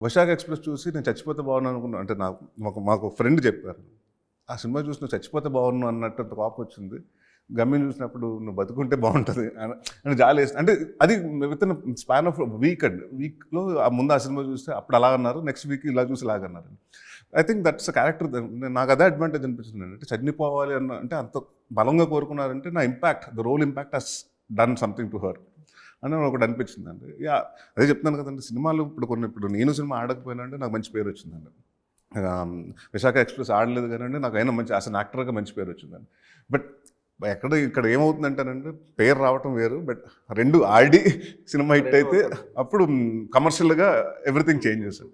వైశాఖ express చూసి నేను చచ్చిపోతే బాగున్నాను అనుకున్నా. అంటే మాకు ఫ్రెండ్ చెప్పారు. ఆ సినిమా చూసి నువ్వు చచ్చిపోతే బాగున్నావు అన్నట్టు అంత కోపం వచ్చింది. గమ్యం చూసినప్పుడు నువ్వు బతుకుంటే బాగుంటుంది అని జాలేసి అంటే అది వితిన్ స్పాన్ ఆఫ్ వీక్ అండి. వీక్‌లో ముందు ఆ సినిమా చూస్తే అప్పుడు అలా అన్నారు. నెక్స్ట్ వీక్ ఇలా చూసి ఇలాగ అన్నారు. I think that's character. నాకు అదే అడ్వాంటేజ్ అనిపించింది. అంటే చనిపోవాలి అన్న అంటే అంత బలంగా కోరుకున్నారంటే నా impact, the role impact has done something to her అని ఒకటి అనిపించిందండి. అదే చెప్తున్నాను కదండి, సినిమాలు ఇప్పుడు నేను సినిమా ఆడకపోయినా అంటే నాకు మంచి పేరు వచ్చిందండి. విశాఖ ఎక్స్‌ప్రెస్ ఆడలేదు కానండి, నాకు అయినా మంచి యాస్ అన్ యాక్టర్గా మంచి పేరు వచ్చిందండి. బట్ ఇక్కడ ఏమవుతుందంటేనండి, పేరు రావటం వేరు, బట్ రెండు ఆడి సినిమా హిట్ అయితే అప్పుడు కమర్షియల్గా ఎవ్రీథింగ్ చేంజ్ చేశాడు.